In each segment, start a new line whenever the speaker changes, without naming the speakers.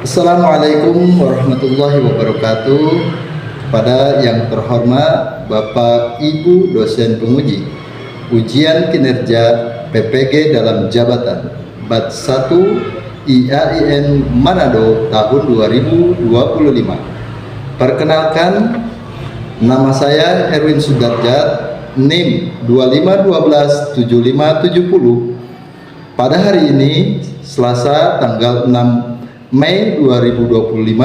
Assalamualaikum warahmatullahi wabarakatuh. Kepada yang terhormat Bapak Ibu dosen penguji ujian kinerja PPG dalam jabatan BAT 1 IAIN Manado tahun 2025. Perkenalkan, nama saya Erwin Sudarjat, NIM 25127570. Pada hari ini Selasa tanggal 6 Mei 2025,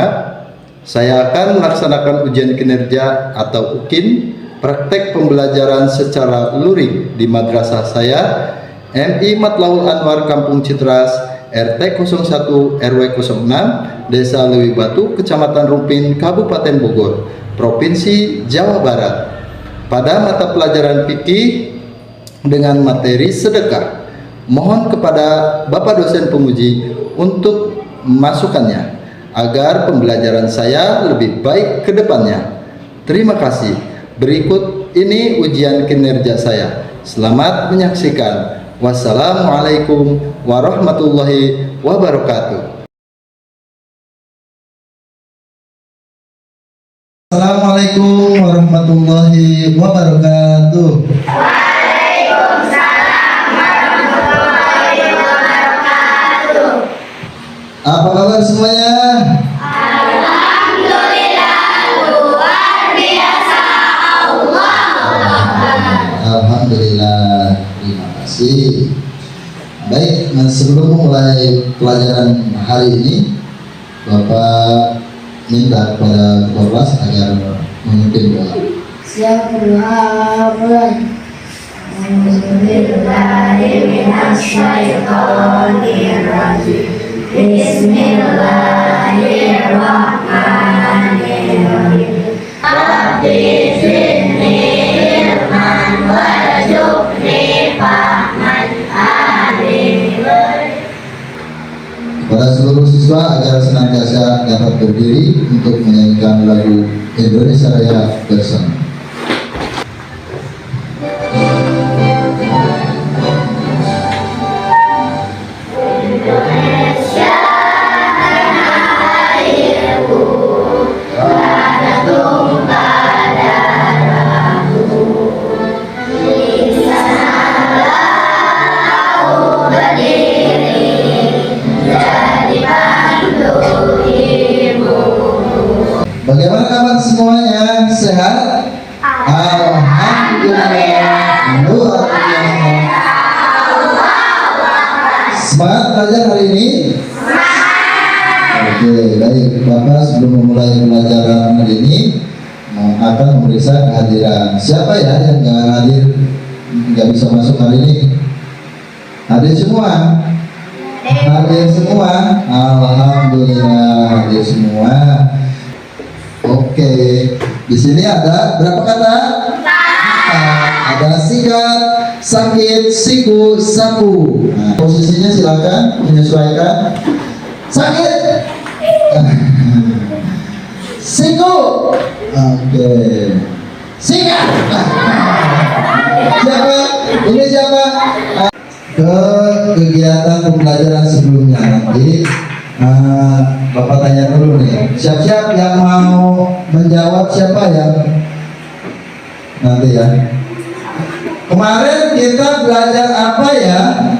saya akan melaksanakan ujian kinerja atau UKIN praktek pembelajaran secara luring di madrasah saya MI Matlaul Anwar Kampung Citras RT 01 RW 06 Desa Lewi Batu Kecamatan Rumpin Kabupaten Bogor Provinsi Jawa Barat pada mata pelajaran fikih dengan materi sedekah. Mohon kepada Bapak dosen penguji untuk masukannya agar pembelajaran saya lebih baik ke depannya. Terima kasih. Berikut ini ujian kinerja saya. Selamat menyaksikan. Wassalamualaikum warahmatullahi wabarakatuh. Assalamualaikum warahmatullahi wabarakatuh. Apa kabar semuanya?
Alhamdulillah, luar biasa.
Alhamdulillah, terima kasih. Baik, sebelum mulai pelajaran hari ini, Bapak minta kepada ketua kelas agar memimpin doa.
Siap berdoa. Bismillahirrahmanirrahim. Bismillahirrahmanirrahim. Rabbi zidni ilman warzuqni fahman amin.
Kepada seluruh siswa agar senantiasa dapat berdiri untuk menyanyikan lagu Indonesia Raya bersama. Bagaimana kabar semuanya? Sehat? Alhamdulillah, luar biasa. Semangat belajar hari ini? Oke, baik. Bapak sebelum memulai pelajaran hari ini akan memeriksa kehadiran. Siapa ya yang nggak hadir, nggak bisa masuk hari ini? Hadir semua? Hadir semua? Alhamdulillah, hadir semua. Oke, di sini ada berapa kata? Ada sikat, sakit, siku, sapu. Nah, posisinya silakan menyesuaikan. Sakit, siku, oke, sikat. Siapa? Ini siapa? Ke kegiatan pembelajaran sebelumnya nanti. Bapak tanya dulu nih, siap-siap yang mau menjawab, siapa yang nanti ya. Kemarin kita belajar apa ya?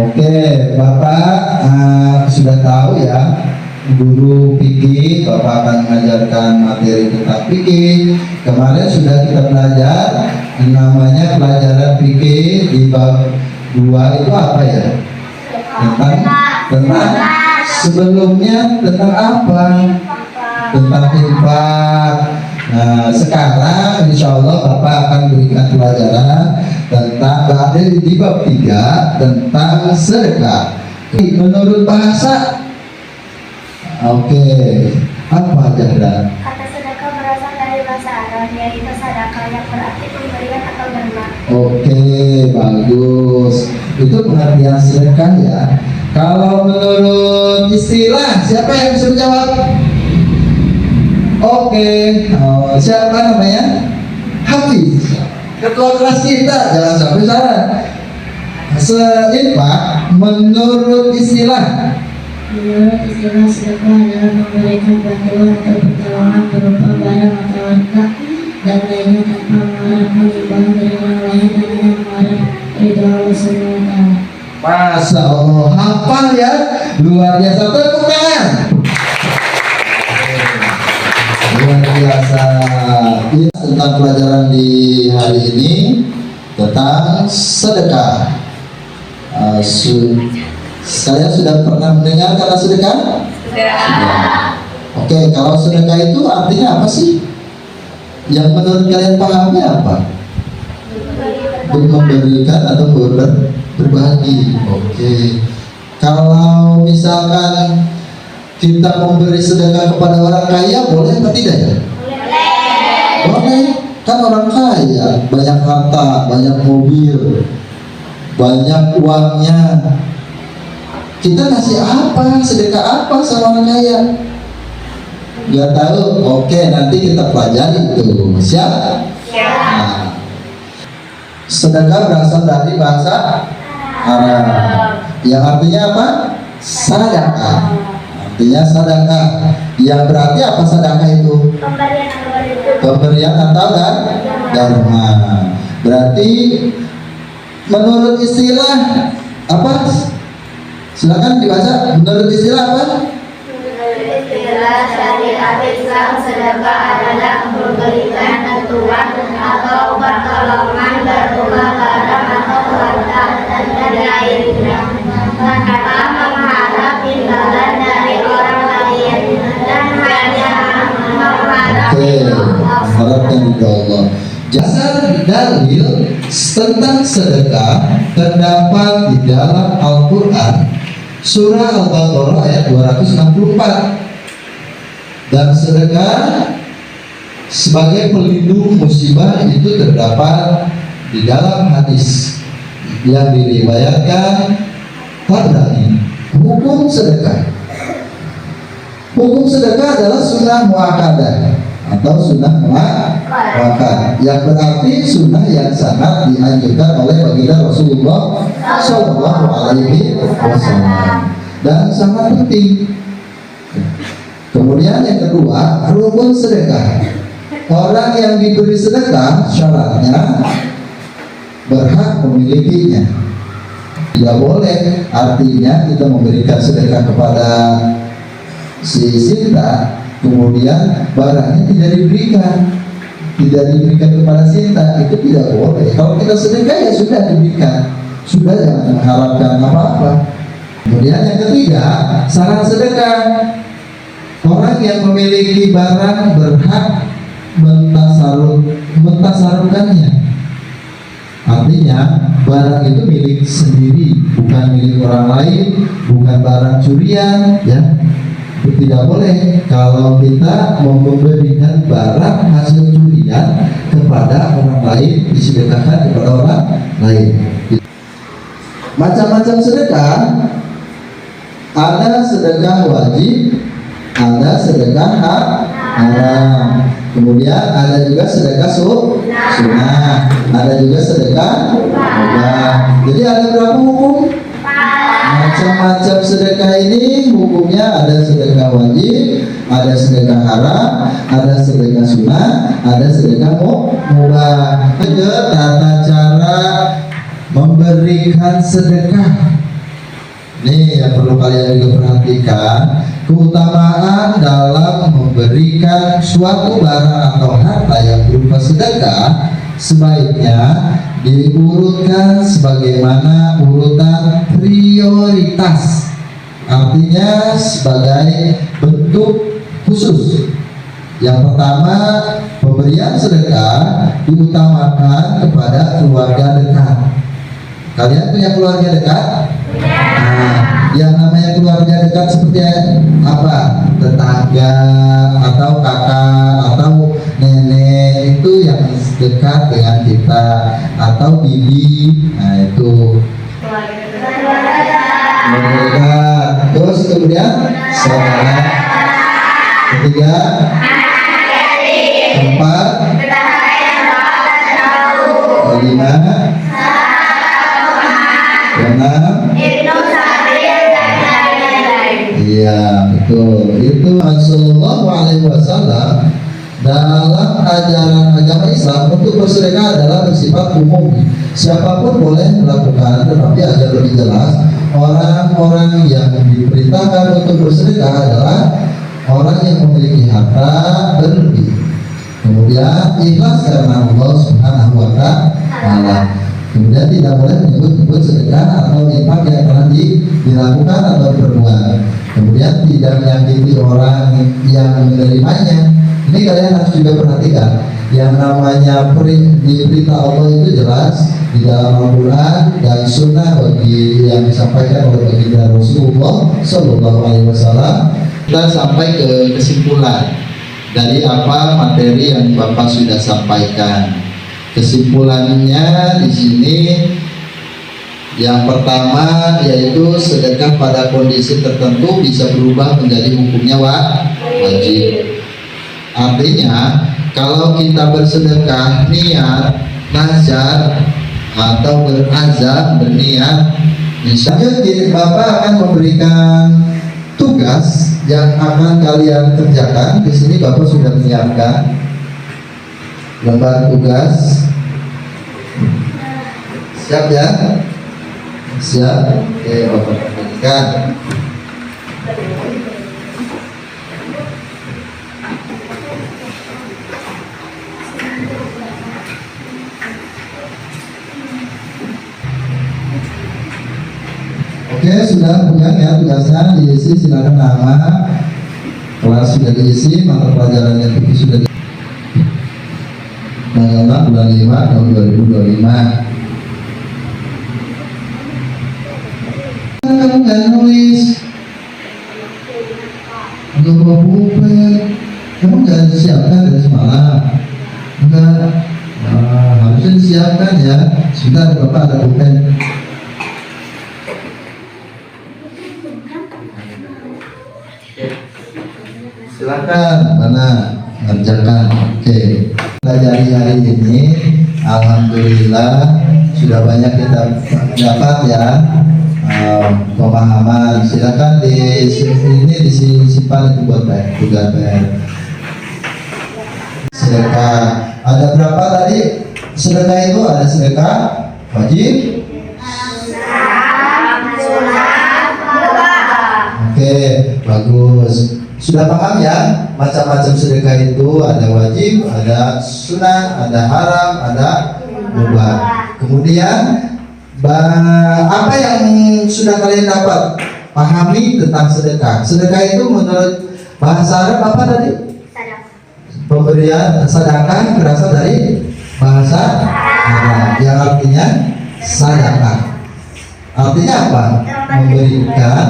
Oke, Bapak sudah tahu ya, guru fikih, Bapak akan mengajarkan materi tentang fikih. Kemarin sudah kita belajar namanya pelajaran fikih di bab 2 itu apa ya? Tentang sebelumnya tentang apa? Tentang infak. Nah, sekarang insya Allah Bapak akan berikan pelajaran tentang di bab 3 tentang sedekah. Menurut bahasa, oke, apa Jahra?
Kata sedekah berasal dari bahasa Arab, yaitu sedekah yang berarti pemberian atau derma.
Oke, bagus. Itu pengertian sedekah ya. Kalau menurut istilah, siapa yang bisa menjawab? Oke, siapa namanya? Hafiz. Ketua kelas kita, jangan sampai salah. Pak, menurut istilah
Menurut istilah sedekah adalah memberikan bantuan atau pertolongan berupa barang atau harta dan lainnya tanpa mengharapkan imbalan dari orang lain dan hanya mengharap ridho Allah Subhanahu wa Ta'ala.
Masya Allah, hafal ya, luar biasa, tepuk tangan. Luar biasa. Ini tentang pelajaran di hari ini tentang sedekah. Saya sudah pernah mendengar kata sedekah? Sudah. Oke, kalau sedekah itu artinya apa sih? Yang menurut kalian pahami apa? Memberikan atau berbagi. Oke. Kalau misalkan kita memberi sedekah kepada orang kaya, boleh atau tidak ya? Boleh. Kan orang kaya, banyak harta, banyak mobil, banyak uangnya. Kita ngasih apa, sedekah apa sama orang kaya? Gak tahu? Oke, nanti kita pelajari itu. Siap? Nah, sedekah berasal dari bahasa Arab yang artinya apa? Sedekah. Artinya sedekah. Yang berarti apa sedekah itu? Pemberian atau dharma. Berarti menurut istilah apa? Silakan dibaca. Menurut istilah apa?
Istilah syariat Islam, sedekah adalah memberikan bantuan atau pertolongan berupa barang atau harta dan lainnya tanpa mengharap imbalan dari orang lain dan hanya mengharap
harapkan ridho Allah. Dasar dalil tentang sedekah terdapat di dalam Al-Quran surah Al-Baqarah ayat 264. Dan sedekah sebagai pelindung musibah itu terdapat di dalam hadis yang diriwayatkan Tabrani. Hukum sedekah adalah sunnah muakkadah atau sunnah muakkad, yang berarti sunnah yang sangat dianjurkan oleh baginda Rasulullah Shallallahu Alaihi Wasallam dan sangat penting. Kemudian yang kedua, rukun sedekah. Orang yang diberi sedekah syaratnya berhak memilikinya. Tidak boleh artinya kita memberikan sedekah kepada si Sinta, kemudian barangnya tidak diberikan kepada Sinta, itu tidak boleh. Kalau kita sedekah ya sudah diberikan, sudah, jangan mengharapkan apa-apa. Kemudian yang ketiga, syarat sedekah. Orang yang memiliki barang berhak mentasarufkannya. Artinya barang itu milik sendiri, bukan milik orang lain, bukan barang curian, ya. Itu tidak boleh kalau kita memberikan barang hasil curian kepada orang lain, disedekahkan kepada orang lain. Macam-macam sedekah, ada sedekah wajib, ada sedekah haram, kemudian ada juga sedekah sunnah, ada juga sedekah mubah. Jadi ada berapa hukum? Macam-macam sedekah ini hukumnya ada sedekah wajib, ada sedekah haram, ada sedekah sunnah, ada sedekah mubah. Juga tata cara memberikan sedekah. Nih yang perlu kalian juga perhatikan, keutamaan dalam memberikan suatu barang atau harta yang berupa sedekah sebaiknya diurutkan sebagaimana urutan prioritas, artinya sebagai bentuk khusus. Yang pertama, pemberian sedekah diutamakan kepada keluarga dekat. Kalian punya keluarga dekat? Nah, yang namanya keluarga dekat seperti apa? Tetangga atau kakak atau nenek, itu yang dekat dengan kita, atau bibi. Nah, itu keluarga. Terus kemudian saudara. Ketiga, keempat, kelima, Imam
Ibnu Sa'di dan
Iya, betul. Itu Rasulullah SAW dalam ajaran agama Islam untuk bersedekah adalah bersifat umum. Siapapun boleh melakukan, tetapi agar lebih jelas, orang-orang yang diperintahkan untuk bersedekah adalah orang yang memiliki harta berlebih. Kemudian ikhlas karena Allah Subhanahu wa Ta'ala. Kemudian tidak boleh menyebut-nyebut sedekah atau infak yang telah dilakukan atau diperbuat. Kemudian tidak menyakiti orang yang menerimanya. Ini kalian harus juga perhatikan. Yang namanya di perintah Allah itu jelas di dalam Al-Quran dan Sunnah bagi yang disampaikan oleh baginda Rasulullah Sallallahu Alaihi Wasallam. Kita sampai ke kesimpulan dari apa materi yang Bapak sudah sampaikan. Kesimpulannya di sini yang pertama yaitu sedekah pada kondisi tertentu bisa berubah menjadi hukumnya wajib. Artinya kalau kita bersedekah niat nazar atau berazam berniat, misalnya Bapak akan memberikan tugas yang akan kalian kerjakan. Di sini Bapak sudah menyiapkan lembar tugas. Siap ya? Siap. Oke, Bapak bagikan. Oke, sudah pegang ya tugasnya, diisi. Silakan nama, kelas sudah diisi, mata pelajaran yang sudah diisi. Tanggal 6 bulan 5 tahun 2025. Kamu nggak nulis, nggak bawa pulpen, kamu nggak disiapkan dari semalam? Enggak, harusnya disiapkan ya. Sebentar, Bapak ada pulpen. Silakan, mana ngerjakan. Oke. Pelajari hari ini, alhamdulillah sudah banyak kita dapat ya pemahaman. Silakan di sini disimpan itu buat tugas PR. Sedekah ada berapa tadi? Sedekah itu ada sedekah wajib, oke, bagus. Sudah paham ya? Macam-macam sedekah itu ada wajib, ada sunnah, ada haram, ada mubah. Kemudian apa yang sudah kalian dapat pahami tentang sedekah? Sedekah itu menurut bahasa Arab apa tadi? Pemberian sedekah berasal dari bahasa Arab yang artinya sedekah. Artinya apa? Memberikan,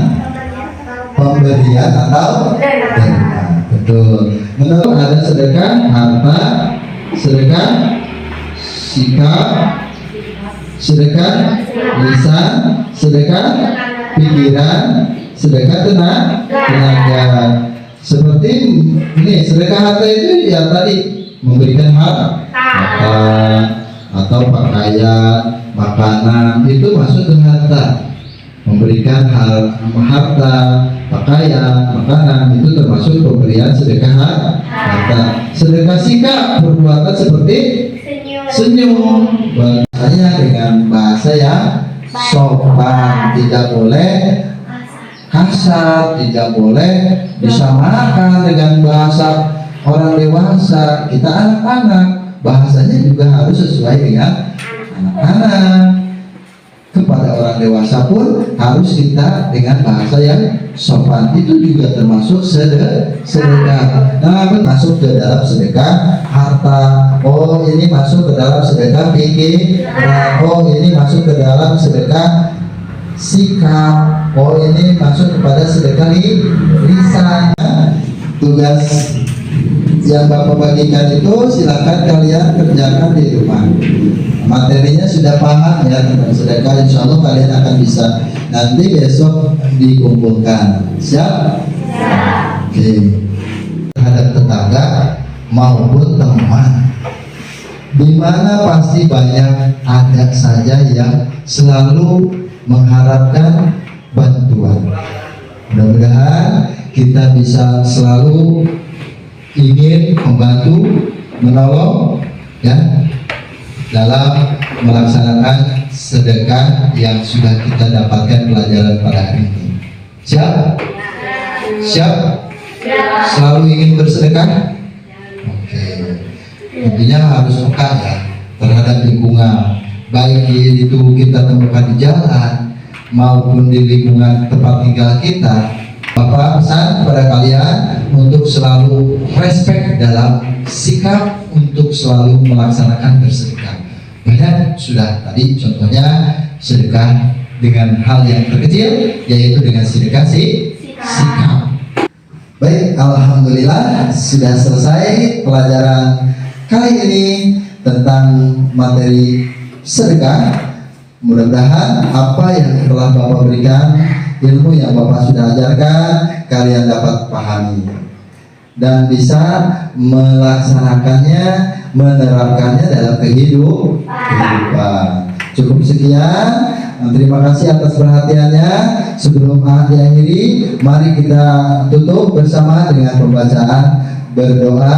pemberian atau terima. Betul. Menurut ada sedekah harta, sedekah sikap, sedekah lisan, sedekah pikiran, sedekah tenaga. Seperti ini, sedekah harta itu ya tadi memberikan harta atau pakaian, makanan, itu masuk ke harta. Memberikan harta, pakaian, makanan, itu termasuk pemberian sedekah harta. Sedekah sikap perbuatan seperti senyum, bahasanya dengan bahasa yang sopan, tidak boleh kasar, tidak boleh disamakan dengan bahasa orang dewasa. Kita anak-anak, bahasanya juga harus sesuai dengan anak-anak. Kepada orang dewasa pun harus kita dengan bahasa yang sopan. Itu juga termasuk sedekah. Nah, masuk ke dalam sedekah harta. Oh, ini masuk ke dalam sedekah pikiran. Oh, ini masuk ke dalam sedekah sikap. Oh, ini masuk kepada sedekah lisan. Tugas yang Bapak bagikan itu silakan kalian kerjakan di rumah. Materinya sudah paham ya tentang sedekah, insya Allah kalian akan bisa nanti besok dikumpulkan. Siap? Oke. Terhadap tetangga maupun teman, dimana pasti banyak ada saja yang selalu mengharapkan bantuan. Mudah-mudahan kita bisa selalu ingin membantu, menolong ya dalam melaksanakan sedekah yang sudah kita dapatkan pelajaran pada hari ini. Siap? Siap? Selalu ingin bersedekah? Oke. Tentunya harus peka ya terhadap lingkungan, baik itu kita temukan di jalan maupun di lingkungan tempat tinggal kita. Bapak pesan kepada kalian untuk selalu respect dalam sikap untuk selalu melaksanakan bersedekah. Banyak sudah tadi contohnya sedekah dengan hal yang terkecil, yaitu dengan sedekah sikap. Baik, alhamdulillah sudah selesai pelajaran kali ini tentang materi sedekah. Mudah-mudahan apa yang telah Bapak berikan, ilmu yang Bapak sudah ajarkan, kalian dapat pahami dan bisa melaksanakannya, menerapkannya dalam kehidupan. Cukup sekian. Terima kasih atas perhatiannya. Sebelum diakhiri, mari kita tutup bersama dengan pembacaan berdoa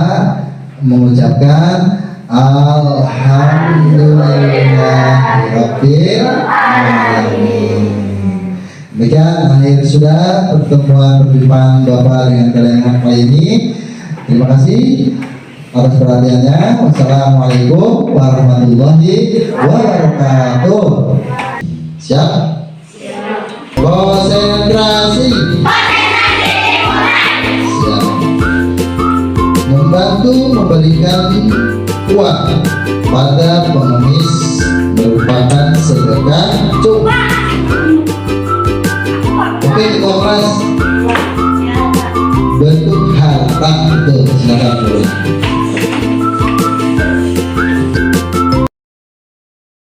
mengucapkan Alhamdulillahirabbil alamin. Demikian akhir sudah pertemuan perjumpaan Bapak dengan kalian kali ini. Terima kasih atas perhatiannya. Wassalamualaikum warahmatullahi wabarakatuh. Siap? Konsentrasi. Siap. Membantu memberikan uang pada pengemis merupakan sedekah cukup. Oke, kelas bentuk harta. Silakan.